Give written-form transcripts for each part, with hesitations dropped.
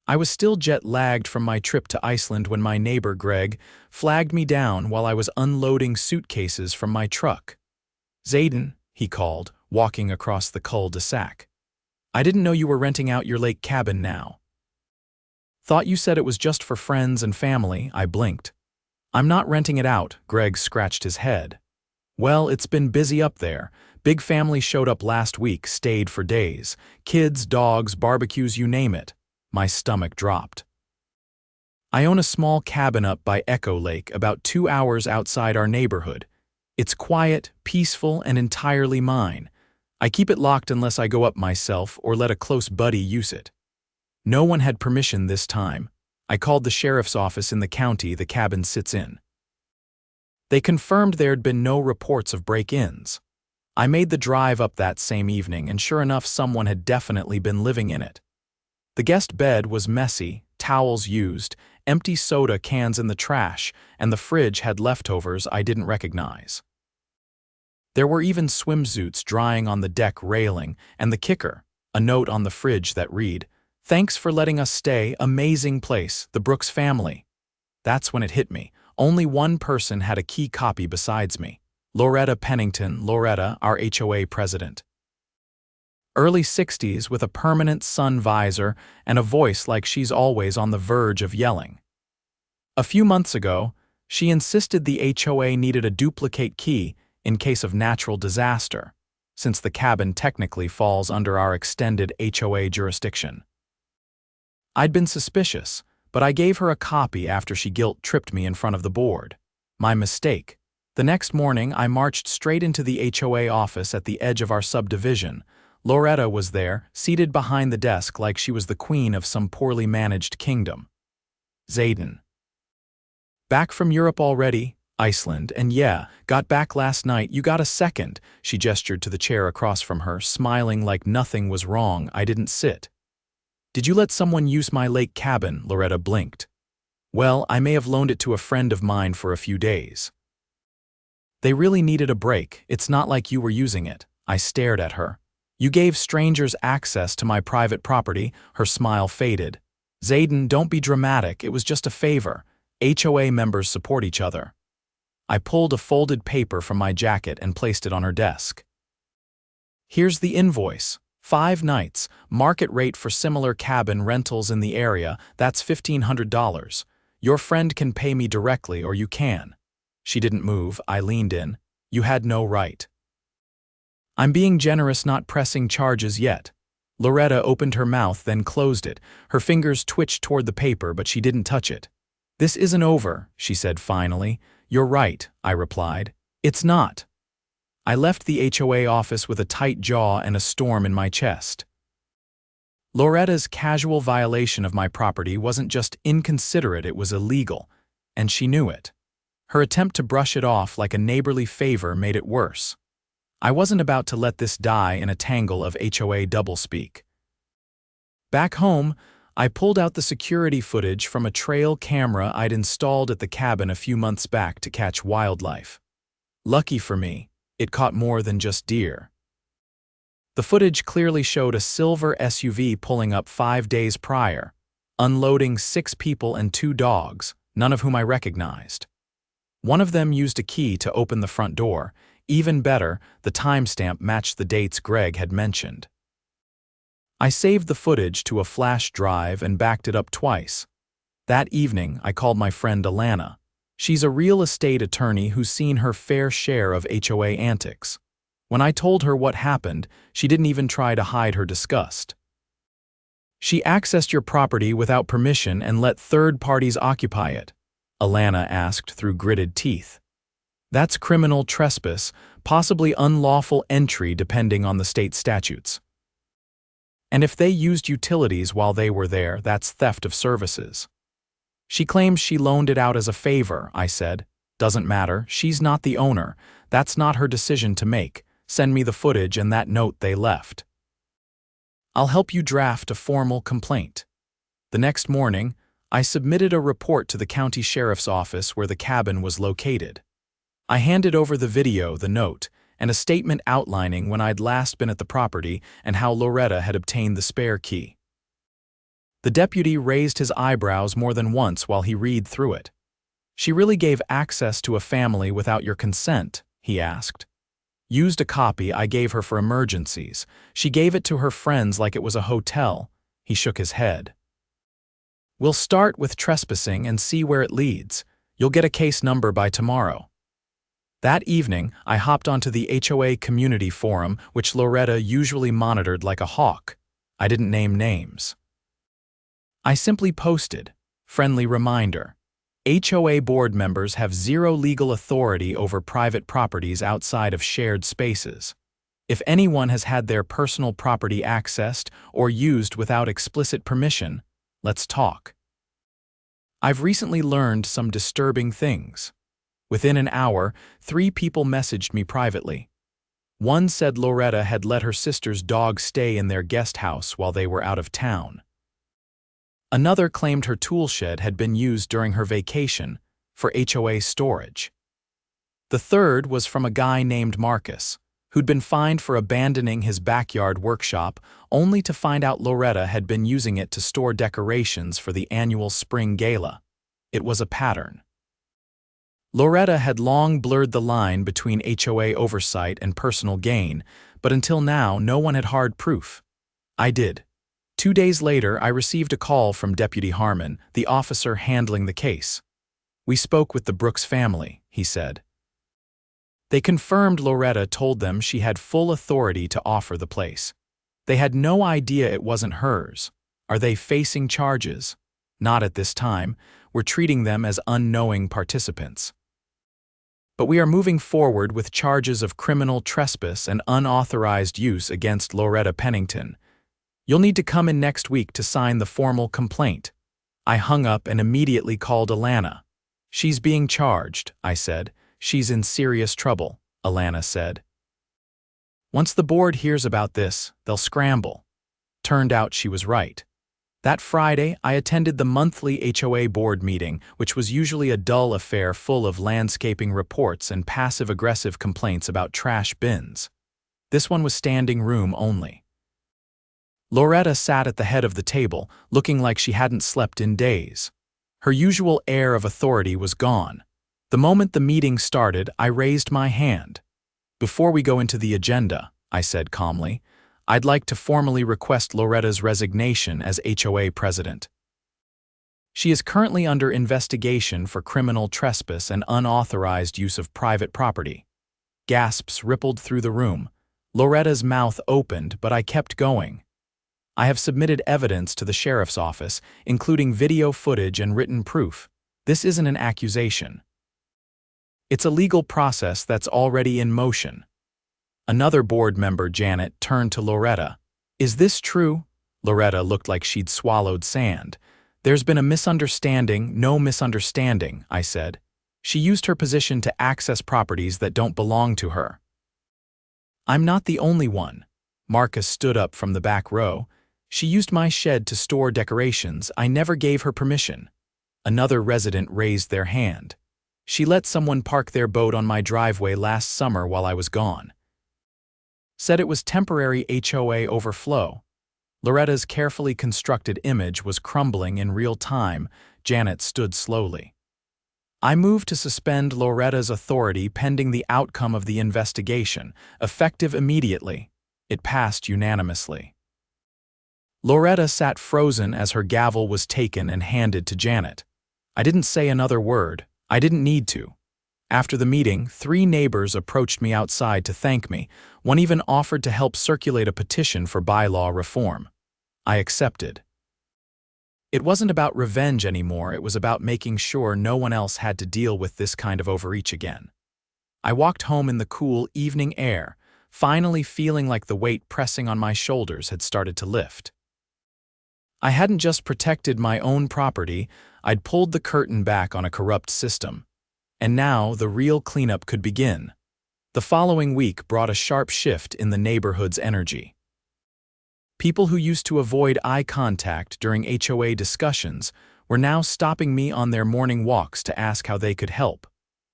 I was still jet-lagged from my trip to Iceland when my neighbor Greg flagged me down while I was unloading suitcases from my truck. "Zayden," he called, walking across the cul-de-sac. "I didn't know you were renting out your lake cabin now." "Thought you said it was just for friends and family," I blinked. "I'm not renting it out," Greg scratched his head. "Well, it's been busy up there. Big family showed up last week, stayed for days. Kids, dogs, barbecues, you name it." My stomach dropped. "I own a small cabin up by Echo Lake, about 2 hours outside our neighborhood. It's quiet, peaceful, and entirely mine. I keep it locked unless I go up myself or let a close buddy use it." No one had permission this time. I called the sheriff's office in the county the cabin sits in. They confirmed there'd been no reports of break-ins. I made the drive up that same evening, and sure enough, someone had definitely been living in it. The guest bed was messy, towels used, empty soda cans in the trash, and the fridge had leftovers I didn't recognize. There were even swimsuits drying on the deck railing, and the kicker, a note on the fridge that read, "Thanks for letting us stay, amazing place, the Brooks family." That's when it hit me. Only one person had a key copy besides me. Loretta Pennington, Loretta, our HOA president. Early 60s with a permanent sun visor and a voice like she's always on the verge of yelling. A few months ago, she insisted the HOA needed a duplicate key in case of natural disaster, since the cabin technically falls under our extended HOA jurisdiction. I'd been suspicious, but I gave her a copy after she guilt-tripped me in front of the board. My mistake. The next morning, I marched straight into the HOA office at the edge of our subdivision. Loretta was there, seated behind the desk like she was the queen of some poorly managed kingdom. "Zayden. Back from Europe already? Iceland, and yeah, got back last night. You got a second?" She gestured to the chair across from her, smiling like nothing was wrong. I didn't sit. "Did you let someone use my lake cabin?" Loretta blinked. "Well, I may have loaned it to a friend of mine for a few days." "They really needed a break. It's not like you were using it." I stared at her. "You gave strangers access to my private property." Her smile faded. "Zayden, don't be dramatic. It was just a favor. HOA members support each other." I pulled a folded paper from my jacket and placed it on her desk. "Here's the invoice. 5 nights, market rate for similar cabin rentals in the area, that's $1,500. Your friend can pay me directly or you can." She didn't move. I leaned in. "You had no right." "I'm being generous, not pressing charges yet." Loretta opened her mouth, then closed it. Her fingers twitched toward the paper, but she didn't touch it. "This isn't over," she said finally. "You're right," I replied. "It's not." I left the HOA office with a tight jaw and a storm in my chest. Loretta's casual violation of my property wasn't just inconsiderate, it was illegal, and she knew it. Her attempt to brush it off like a neighborly favor made it worse. I wasn't about to let this die in a tangle of HOA doublespeak. Back home, I pulled out the security footage from a trail camera I'd installed at the cabin a few months back to catch wildlife. Lucky for me, it caught more than just deer. The footage clearly showed a silver SUV pulling up 5 days prior, unloading 6 people and 2 dogs, none of whom I recognized. One of them used a key to open the front door. Even better, the timestamp matched the dates Greg had mentioned. I saved the footage to a flash drive and backed it up twice. That evening, I called my friend Alana. She's a real estate attorney who's seen her fair share of HOA antics. When I told her what happened, she didn't even try to hide her disgust. "She accessed your property without permission and let third parties occupy it?" Alana asked through gritted teeth. "That's criminal trespass, possibly unlawful entry depending on the state statutes. And if they used utilities while they were there, that's theft of services." "She claims she loaned it out as a favor," I said. "Doesn't matter, she's not the owner. That's not her decision to make. Send me the footage and that note they left. I'll help you draft a formal complaint." The next morning, I submitted a report to the county sheriff's office where the cabin was located. I handed over the video, the note, and a statement outlining when I'd last been at the property and how Loretta had obtained the spare key. The deputy raised his eyebrows more than once while he read through it. "She really gave access to a family without your consent?" he asked. "Used a copy I gave her for emergencies. She gave it to her friends like it was a hotel." He shook his head. "We'll start with trespassing and see where it leads. You'll get a case number by tomorrow." That evening, I hopped onto the HOA community forum, which Loretta usually monitored like a hawk. I didn't name names. I simply posted, "Friendly reminder. HOA board members have zero legal authority over private properties outside of shared spaces. If anyone has had their personal property accessed or used without explicit permission, let's talk." I've recently learned some disturbing things. Within an hour, 3 people messaged me privately. One said Loretta had let her sister's dog stay in their guest house while they were out of town. Another claimed her tool shed had been used during her vacation for HOA storage. The third was from a guy named Marcus, who'd been fined for abandoning his backyard workshop only to find out Loretta had been using it to store decorations for the annual spring gala. It was a pattern. Loretta had long blurred the line between HOA oversight and personal gain, but until now no one had hard proof. I did. 2 days later, I received a call from Deputy Harmon, the officer handling the case. "We spoke with the Brooks family," he said. They confirmed Loretta told them she had full authority to offer the place. They had no idea it wasn't hers. Are they facing charges? Not at this time. We're treating them as unknowing participants. But we are moving forward with charges of criminal trespass and unauthorized use against Loretta Pennington. You'll need to come in next week to sign the formal complaint." I hung up and immediately called Alana. "She's being charged," I said. "She's in serious trouble," Alana said. "Once the board hears about this, they'll scramble." Turned out she was right. That Friday, I attended the monthly HOA board meeting, which was usually a dull affair full of landscaping reports and passive-aggressive complaints about trash bins. This one was standing room only. Loretta sat at the head of the table, looking like she hadn't slept in days. Her usual air of authority was gone. The moment the meeting started, I raised my hand. "Before we go into the agenda," I said calmly, "I'd like to formally request Loretta's resignation as HOA president. She is currently under investigation for criminal trespass and unauthorized use of private property." Gasps rippled through the room. Loretta's mouth opened, but I kept going. "I have submitted evidence to the sheriff's office, including video footage and written proof. This isn't an accusation. It's a legal process that's already in motion." Another board member, Janet, turned to Loretta. "Is this true?" Loretta looked like she'd swallowed sand. "There's been a misunderstanding." "No misunderstanding," I said. "She used her position to access properties that don't belong to her." "I'm not the only one." Marcus stood up from the back row. "She used my shed to store decorations. I never gave her permission." Another resident raised their hand. "She let someone park their boat on my driveway last summer while I was gone. Said it was temporary HOA overflow." Loretta's carefully constructed image was crumbling in real time. Janet stood slowly. "I move to suspend Loretta's authority pending the outcome of the investigation, effective immediately." It passed unanimously. Loretta sat frozen as her gavel was taken and handed to Janet. I didn't say another word. I didn't need to. After the meeting, 3 neighbors approached me outside to thank me. One even offered to help circulate a petition for bylaw reform. I accepted. It wasn't about revenge anymore. It was about making sure no one else had to deal with this kind of overreach again. I walked home in the cool evening air, finally feeling like the weight pressing on my shoulders had started to lift. I hadn't just protected my own property, I'd pulled the curtain back on a corrupt system. And now the real cleanup could begin. The following week brought a sharp shift in the neighborhood's energy. People who used to avoid eye contact during HOA discussions were now stopping me on their morning walks to ask how they could help,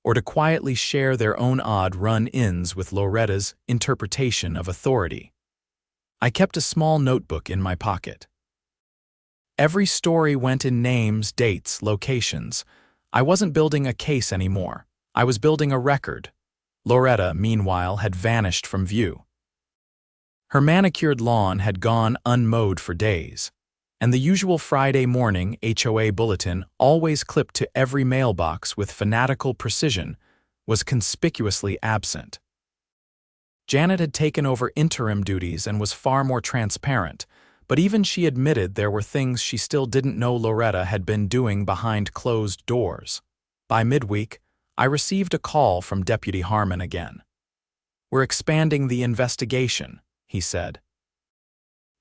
or to quietly share their own odd run-ins with Loretta's interpretation of authority. I kept a small notebook in my pocket. Every story went in names, dates, locations. I wasn't building a case anymore. I was building a record. Loretta, meanwhile, had vanished from view. Her manicured lawn had gone unmowed for days, and the usual Friday morning HOA bulletin, always clipped to every mailbox with fanatical precision, was conspicuously absent. Janet had taken over interim duties and was far more transparent, but even she admitted there were things she still didn't know Loretta had been doing behind closed doors. By midweek, I received a call from Deputy Harmon again. "We're expanding the investigation," he said.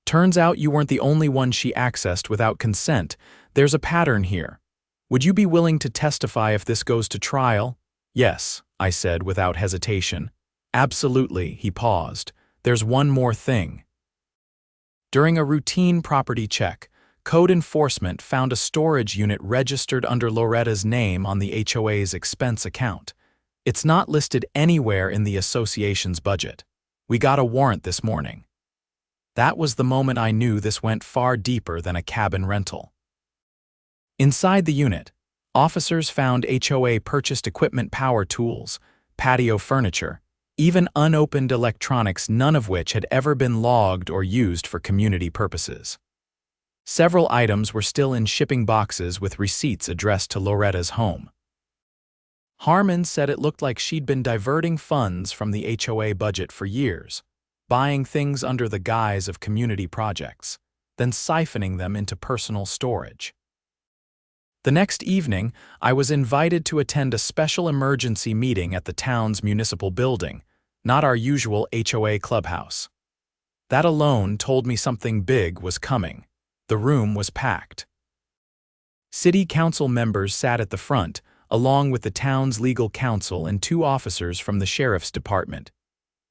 "Turns out you weren't the only one she accessed without consent. There's a pattern here. Would you be willing to testify if this goes to trial?" "Yes," I said without hesitation. "Absolutely," he paused. "There's one more thing." During a routine property check, code enforcement found a storage unit registered under Loretta's name on the HOA's expense account. It's not listed anywhere in the association's budget. We got a warrant this morning. That was the moment I knew this went far deeper than a cabin rental. Inside the unit, officers found HOA-purchased equipment, power tools, patio furniture, even unopened electronics, none of which had ever been logged or used for community purposes. Several items were still in shipping boxes with receipts addressed to Loretta's home. Harmon said it looked like she'd been diverting funds from the HOA budget for years, buying things under the guise of community projects, then siphoning them into personal storage. The next evening, I was invited to attend a special emergency meeting at the town's municipal building, not our usual HOA clubhouse. That alone told me something big was coming. The room was packed. City council members sat at the front, along with the town's legal counsel and 2 officers from the sheriff's department.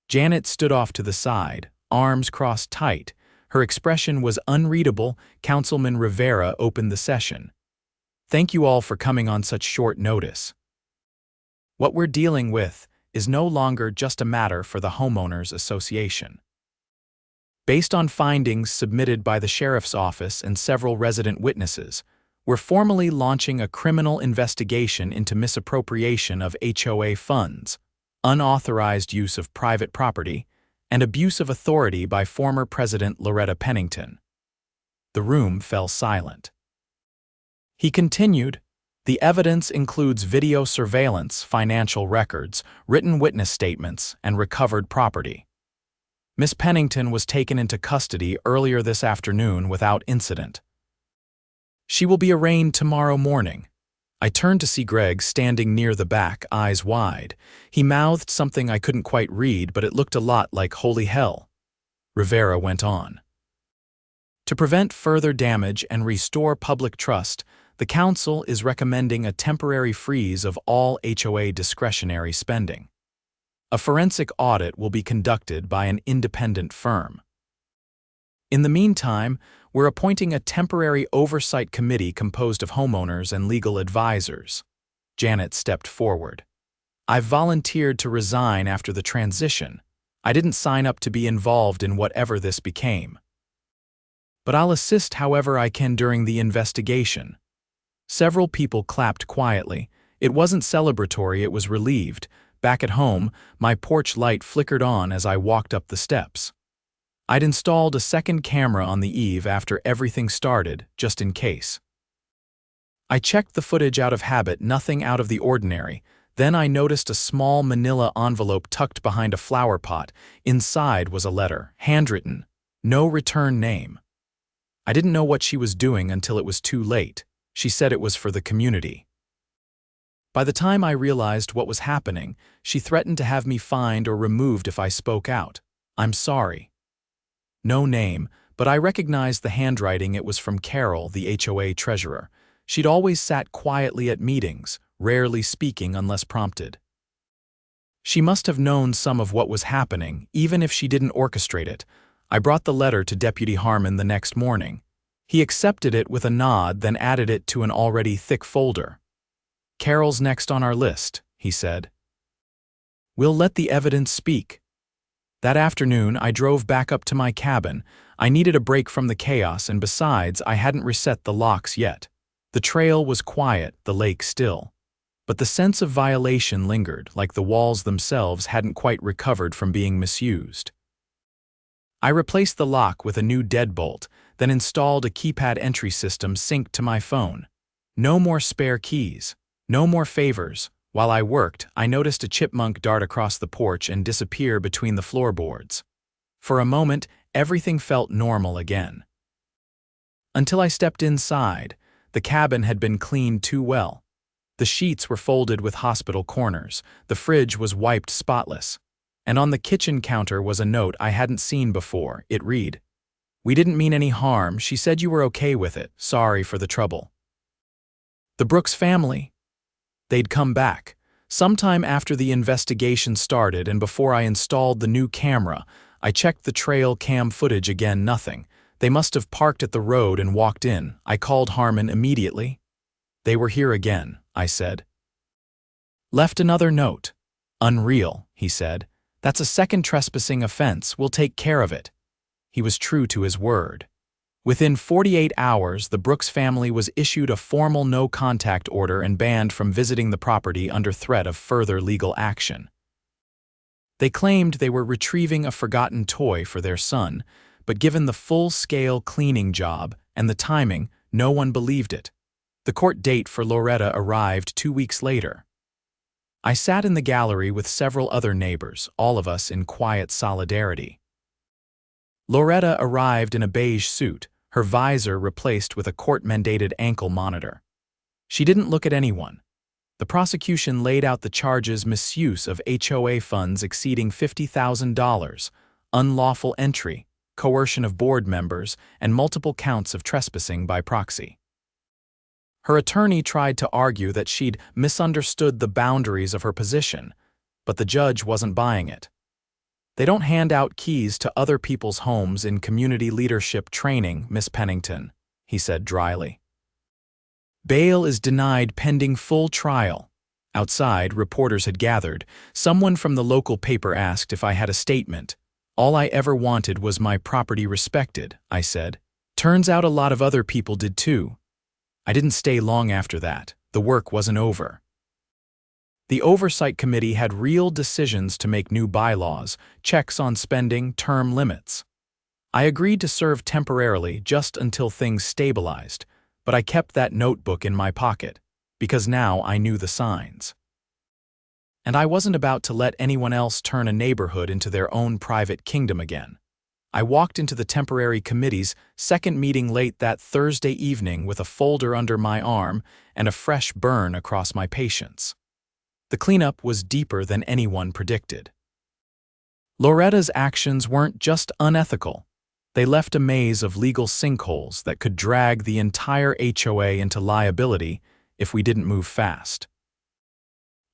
Janet stood off to the side, arms crossed tight. Her expression was unreadable. Councilman Rivera opened the session. "Thank you all for coming on such short notice. What we're dealing with is no longer just a matter for the Homeowners Association. Based on findings submitted by the sheriff's office and several resident witnesses, we're formally launching a criminal investigation into misappropriation of HOA funds, unauthorized use of private property, and abuse of authority by former President Loretta Pennington." The room fell silent. He continued, "The evidence includes video surveillance, financial records, written witness statements, and recovered property. Miss Pennington was taken into custody earlier this afternoon without incident. She will be arraigned tomorrow morning." I turned to see Greg standing near the back, eyes wide. He mouthed something I couldn't quite read, but it looked a lot like "holy hell." Rivera went on. "To prevent further damage and restore public trust, the Council is recommending a temporary freeze of all HOA discretionary spending. A forensic audit will be conducted by an independent firm. In the meantime, we're appointing a temporary oversight committee composed of homeowners and legal advisors." Janet stepped forward. "I've volunteered to resign after the transition. I didn't sign up to be involved in whatever this became. But I'll assist however I can during the investigation." Several people clapped quietly. It wasn't celebratory, it was relieved. Back at home, my porch light flickered on as I walked up the steps. I'd installed a second camera on the eve after everything started, just in case. I checked the footage out of habit, nothing out of the ordinary. Then I noticed a small manila envelope tucked behind a flower pot. Inside was a letter, handwritten, no return name. I didn't know what she was doing until it was too late. She said it was for the community. By the time I realized what was happening, she threatened to have me fined or removed if I spoke out. "I'm sorry." No name, but I recognized the handwriting. It was from Carol, the HOA treasurer. She'd always sat quietly at meetings, rarely speaking unless prompted. She must have known some of what was happening, even if she didn't orchestrate it. I brought the letter to Deputy Harmon the next morning. He accepted it with a nod, then added it to an already thick folder. "Carol's next on our list," he said. "We'll let the evidence speak." That afternoon, I drove back up to my cabin. I needed a break from the chaos, and besides, I hadn't reset the locks yet. The trail was quiet, the lake still. But the sense of violation lingered, like the walls themselves hadn't quite recovered from being misused. I replaced the lock with a new deadbolt, then installed a keypad entry system synced to my phone. No more spare keys, no more favors. While I worked, I noticed a chipmunk dart across the porch and disappear between the floorboards. For a moment, everything felt normal again. Until I stepped inside, the cabin had been cleaned too well. The sheets were folded with hospital corners, the fridge was wiped spotless, and on the kitchen counter was a note I hadn't seen before. It read, "We didn't mean any harm. She said you were okay with it. Sorry for the trouble." The Brooks family. They'd come back. Sometime after the investigation started and before I installed the new camera, I checked the trail cam footage again. Nothing. They must have parked at the road and walked in. I called Harmon immediately. "They were here again," I said. "Left another note." "Unreal," he said. "That's a second trespassing offense. We'll take care of it." He was true to his word. Within 48 hours, the Brooks family was issued a formal no-contact order and banned from visiting the property under threat of further legal action. They claimed they were retrieving a forgotten toy for their son, but given the full-scale cleaning job and the timing, no one believed it. The court date for Loretta arrived 2 weeks later. I sat in the gallery with several other neighbors, all of us in quiet solidarity. Loretta arrived in a beige suit, her visor replaced with a court-mandated ankle monitor. She didn't look at anyone. The prosecution laid out the charges: misuse of HOA funds exceeding $50,000, unlawful entry, coercion of board members, and multiple counts of trespassing by proxy. Her attorney tried to argue that she'd misunderstood the boundaries of her position, but the judge wasn't buying it. "They don't hand out keys to other people's homes in community leadership training, Miss Pennington," he said dryly. Bail is denied pending full trial. Outside, reporters had gathered. Someone from the local paper asked if I had a statement. "All I ever wanted was my property respected," I said. "Turns out a lot of other people did too." I didn't stay long after that. The work wasn't over. The Oversight Committee had real decisions to make: new bylaws, checks on spending, term limits. I agreed to serve temporarily just until things stabilized, but I kept that notebook in my pocket, because now I knew the signs. And I wasn't about to let anyone else turn a neighborhood into their own private kingdom again. I walked into the temporary committee's second meeting late that Thursday evening with a folder under my arm and a fresh burn across my patience. The cleanup was deeper than anyone predicted. Loretta's actions weren't just unethical. They left a maze of legal sinkholes that could drag the entire HOA into liability if we didn't move fast.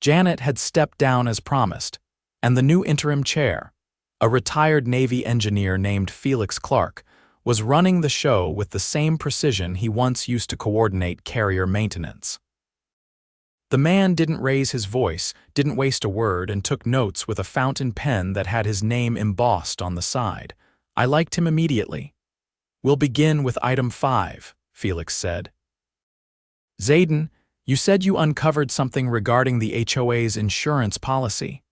Janet had stepped down as promised, and the new interim chair, a retired Navy engineer named Felix Clark, was running the show with the same precision he once used to coordinate carrier maintenance. The man didn't raise his voice, didn't waste a word, and took notes with a fountain pen that had his name embossed on the side. I liked him immediately. "We'll begin with item 5, Felix said. "Zayden, you said you uncovered something regarding the HOA's insurance policy."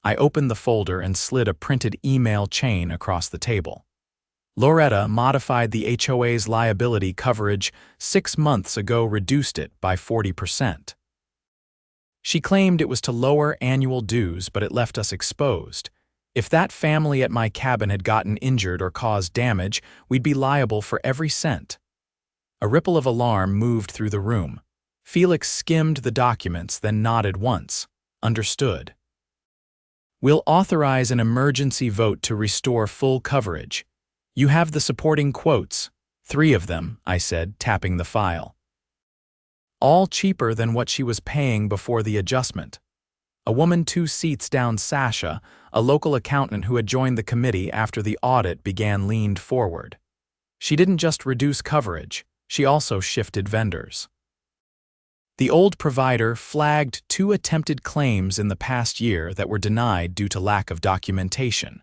I opened the folder and slid a printed email chain across the table. Loretta modified the HOA's liability coverage 6 months ago, reduced it by 40%. She claimed it was to lower annual dues, but it left us exposed. If that family at my cabin had gotten injured or caused damage, we'd be liable for every cent. A ripple of alarm moved through the room. Felix skimmed the documents, then nodded once. "Understood. We'll authorize an emergency vote to restore full coverage. You have the supporting quotes." 3 of them, I said, tapping the file. All cheaper than what she was paying before the adjustment. A woman 2 seats down, Sasha, a local accountant who had joined the committee after the audit began, leaned forward. She didn't just reduce coverage, she also shifted vendors. The old provider flagged 2 attempted claims in the past year that were denied due to lack of documentation.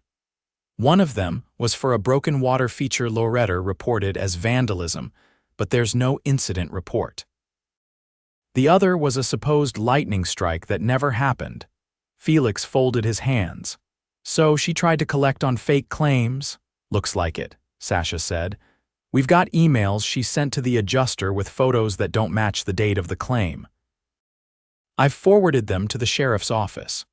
One of them was for a broken water feature Loretta reported as vandalism, but there's no incident report. The other was a supposed lightning strike that never happened. Felix folded his hands. So she tried to collect on fake claims? Looks like it, Sasha said. We've got emails she sent to the adjuster with photos that don't match the date of the claim. I've forwarded them to the sheriff's office.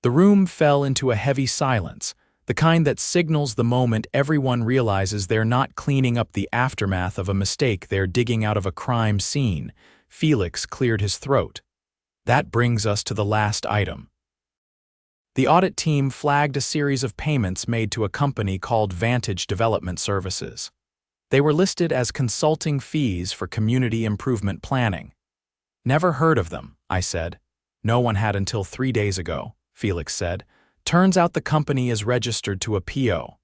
The room fell into a heavy silence, the kind that signals the moment everyone realizes they're not cleaning up the aftermath of a mistake they're digging out of a crime scene. Felix cleared his throat. That brings us to the last item. The audit team flagged a series of payments made to a company called Vantage Development Services. They were listed as consulting fees for community improvement planning. Never heard of them, I said. No one had until 3 days ago, Felix said. Turns out the company is registered to a PO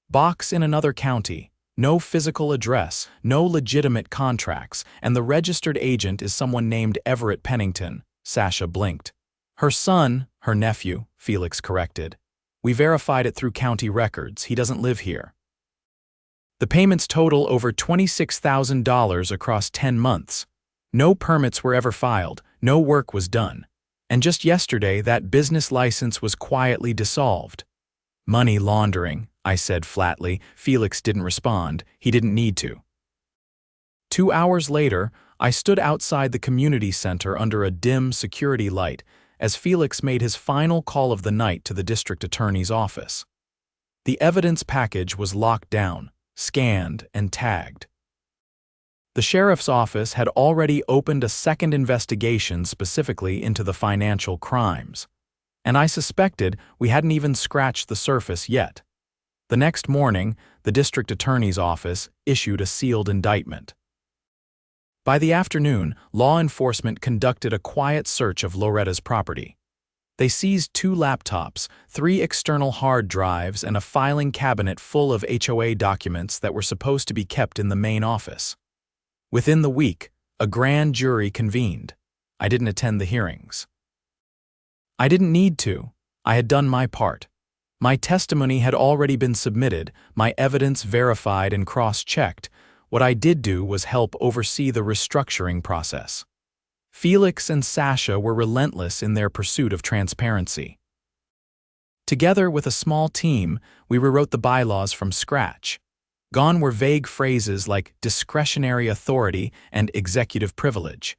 box in another county. No physical address, no legitimate contracts, and the registered agent is someone named Everett Pennington. Sasha blinked. Her son, her nephew, Felix corrected. We verified it through county records. He doesn't live here. The payments total over $26,000 across 10 months. No permits were ever filed, no work was done. And just yesterday, that business license was quietly dissolved. Money laundering, I said flatly. Felix didn't respond. He didn't need to. 2 hours later, I stood outside the community center under a dim security light as Felix made his final call of the night to the district attorney's office. The evidence package was locked down, scanned, and tagged. The sheriff's office had already opened a second investigation specifically into the financial crimes, and I suspected we hadn't even scratched the surface yet. The next morning, the district attorney's office issued a sealed indictment. By the afternoon, law enforcement conducted a quiet search of Loretta's property. They seized 2 laptops, 3 external hard drives, and a filing cabinet full of HOA documents that were supposed to be kept in the main office. Within the week, a grand jury convened. I didn't attend the hearings. I didn't need to. I had done my part. My testimony had already been submitted, my evidence verified and cross-checked. What I did do was help oversee the restructuring process. Felix and Sasha were relentless in their pursuit of transparency. Together with a small team, we rewrote the bylaws from scratch. Gone were vague phrases like discretionary authority and executive privilege.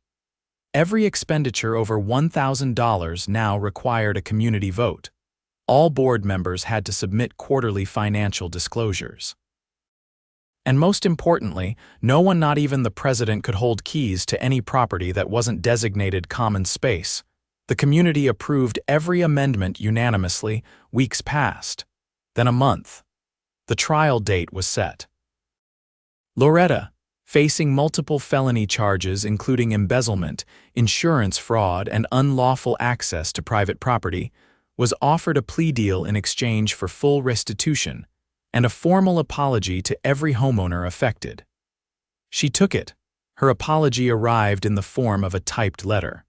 Every expenditure over $1,000 now required a community vote. All board members had to submit quarterly financial disclosures. And most importantly, no one, not even the president, could hold keys to any property that wasn't designated common space. The community approved every amendment unanimously. Weeks passed. Then a month. The trial date was set. Loretta, facing multiple felony charges including embezzlement, insurance fraud, and unlawful access to private property, was offered a plea deal in exchange for full restitution and a formal apology to every homeowner affected. She took it. Her apology arrived in the form of a typed letter.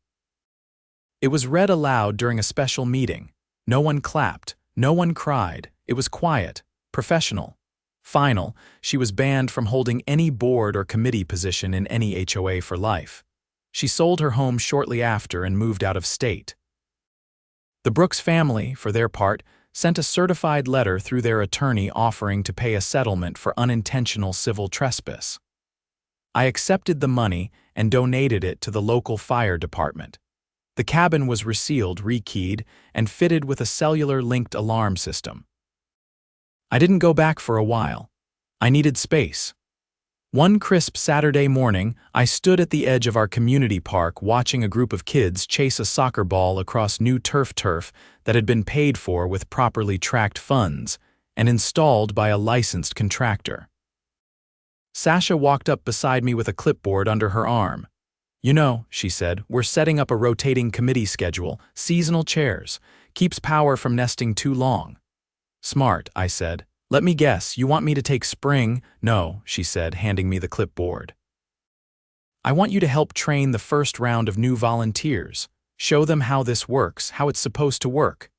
It was read aloud during a special meeting. No one clapped, no one cried. It was quiet, professional. Final, she was banned from holding any board or committee position in any HOA for life. She sold her home shortly after and moved out of state. The Brooks family, for their part, sent a certified letter through their attorney offering to pay a settlement for unintentional civil trespass. I accepted the money and donated it to the local fire department. The cabin was resealed, rekeyed, and fitted with a cellular-linked alarm system. I didn't go back for a while. I needed space. One crisp Saturday morning, I stood at the edge of our community park watching a group of kids chase a soccer ball across new turf that had been paid for with properly tracked funds and installed by a licensed contractor. Sasha walked up beside me with a clipboard under her arm. "You know," she said, "we're setting up a rotating committee schedule, seasonal chairs, keeps power from nesting too long." "Smart," I said. "Let me guess, you want me to take spring?" "No," she said, handing me the clipboard. "I want you to help train the first round of new volunteers. Show them how this works, how it's supposed to work."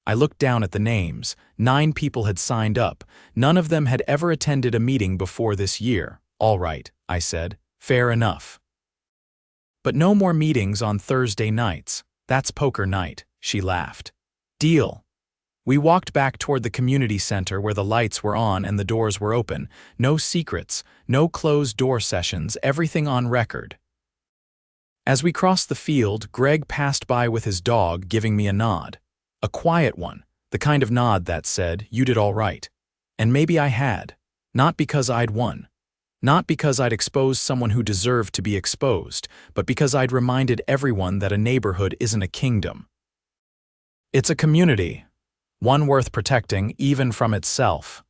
I looked down at the names. 9 people had signed up. None of them had ever attended a meeting before this year. All right, I said. Fair enough. But no more meetings on Thursday nights. That's poker night, she laughed. Deal. We walked back toward the community center where the lights were on and the doors were open. No secrets, no closed-door sessions, everything on record. As we crossed the field, Greg passed by with his dog, giving me a nod. A quiet one, the kind of nod that said, "You did all right." And maybe I had. Not because I'd won. Not because I'd exposed someone who deserved to be exposed, but because I'd reminded everyone that a neighborhood isn't a kingdom. It's a community, one worth protecting even from itself.